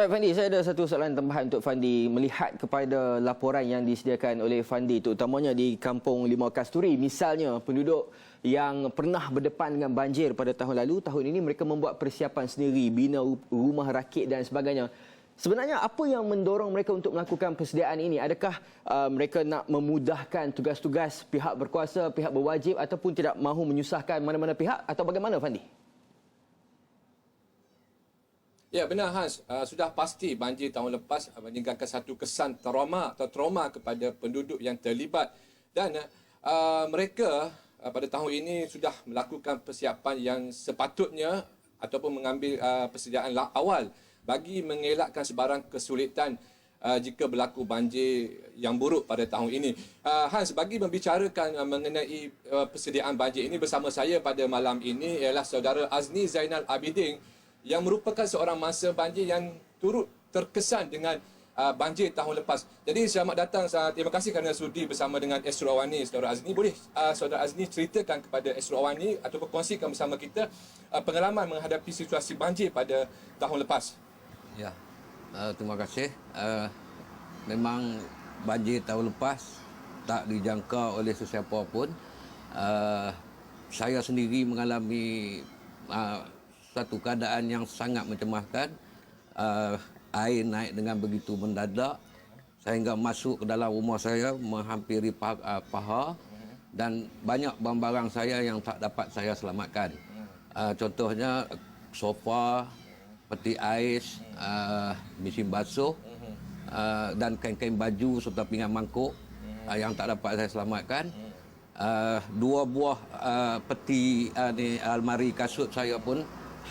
Baik Fandi, saya ada satu soalan tambahan untuk Fandi. Melihat kepada laporan yang disediakan oleh Fandi, terutamanya di Kampung Limau Kasturi, misalnya penduduk yang pernah berdepan dengan banjir pada tahun lalu, tahun ini mereka membuat persiapan sendiri, bina rumah rakit dan sebagainya. Sebenarnya apa yang mendorong mereka untuk melakukan persediaan ini? Adakah mereka nak memudahkan tugas-tugas pihak berkuasa, pihak berwajib, ataupun tidak mahu menyusahkan mana-mana pihak, atau bagaimana Fandi? Ya, benar Hans. Sudah pasti banjir tahun lepas meninggalkan satu kesan trauma kepada penduduk yang terlibat. Dan mereka pada tahun ini sudah melakukan persiapan yang sepatutnya ataupun mengambil persediaan awal bagi mengelakkan sebarang kesulitan jika berlaku banjir yang buruk pada tahun ini. Hans, bagi membicarakan mengenai persediaan banjir ini bersama saya pada malam ini ialah saudara Azni Zainal Abidin yang merupakan seorang mangsa banjir yang turut terkesan dengan banjir tahun lepas. Jadi selamat datang, terima kasih kerana sudi bersama dengan Astro Awani, Saudara Azni. Boleh Saudara Azni ceritakan kepada Astro Awani atau kongsikan bersama kita pengalaman menghadapi situasi banjir pada tahun lepas? Ya, terima kasih. Memang banjir tahun lepas tak dijangka oleh sesiapa pun. Saya sendiri mengalami satu keadaan yang sangat mencemaskan. Air naik dengan begitu mendadak sehingga masuk ke dalam rumah saya, menghampiri paha, dan banyak barang-barang saya yang tak dapat saya selamatkan. Contohnya sofa, peti ais, mesin basuh, dan kain-kain baju serta pinggan mangkuk yang tak dapat saya selamatkan. Dua buah peti almari kasut saya pun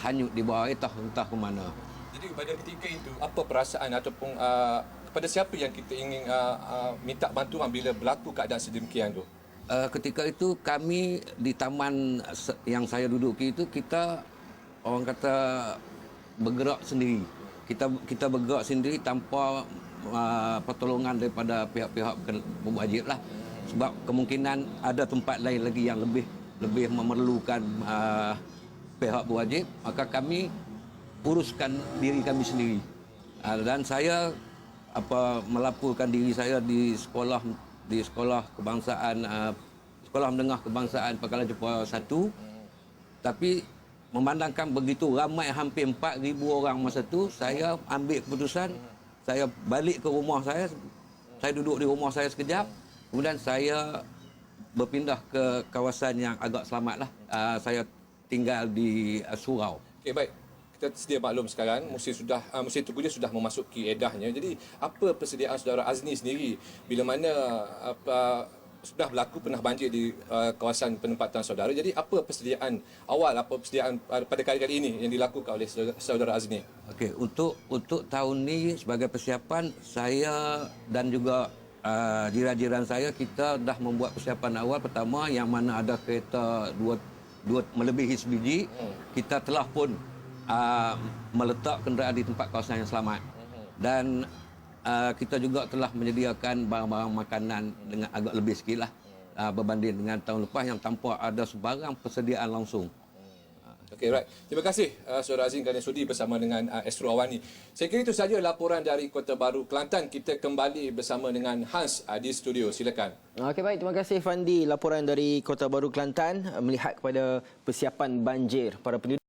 hanyut di bawah air, entah ke mana. Jadi pada ketika itu, apa perasaan ataupun kepada siapa yang kita ingin minta bantuan bila berlaku keadaan sedemikian tu? Ketika itu kami di taman yang saya duduki itu, kita orang kata bergerak sendiri. Kita bergerak sendiri tanpa pertolongan daripada pihak-pihak berwajib lah. Sebab kemungkinan ada tempat lain lagi yang lebih memerlukan pihak berwajib, maka kami uruskan diri kami sendiri. Dan saya melaporkan diri saya di sekolah kebangsaan, sekolah menengah kebangsaan Pangkalan Jepara 1. Tapi memandangkan begitu ramai, hampir 4,000 orang masa tu, saya ambil keputusan, saya balik ke rumah saya duduk di rumah saya sekejap, kemudian saya berpindah ke kawasan yang agak selamat lah. Saya tinggal di surau. Okey, baik. Kita sedia maklum sekarang musim tengkujuh sudah memasuki edahnya. Jadi apa persediaan saudara Azni sendiri bila mana sudah berlaku pernah banjir di kawasan penempatan saudara. Jadi apa persediaan awal, apa persediaan pada kali-kali ini yang dilakukan oleh saudara Azni? Okey, untuk tahun ini sebagai persiapan, saya dan juga jiran-jiran saya, kita dah membuat persiapan awal. Pertama, yang mana ada kereta dua melebihi sebiji, kita telah pun meletak kenderaan di tempat kawasan yang selamat. Dan kita juga telah menyediakan barang-barang makanan dengan agak lebih sikit lah berbanding dengan tahun lepas yang tanpa ada sebarang persediaan langsung. Okey, right. Terima kasih Saudara Azim kerana sudi bersama dengan Astro Awani. Saya kira itu saja laporan dari Kota Baru, Kelantan. Kita kembali bersama dengan Hans di studio. Silakan. Okey, baik, terima kasih Fandi, laporan dari Kota Baru Kelantan melihat kepada persiapan banjir para penduduk.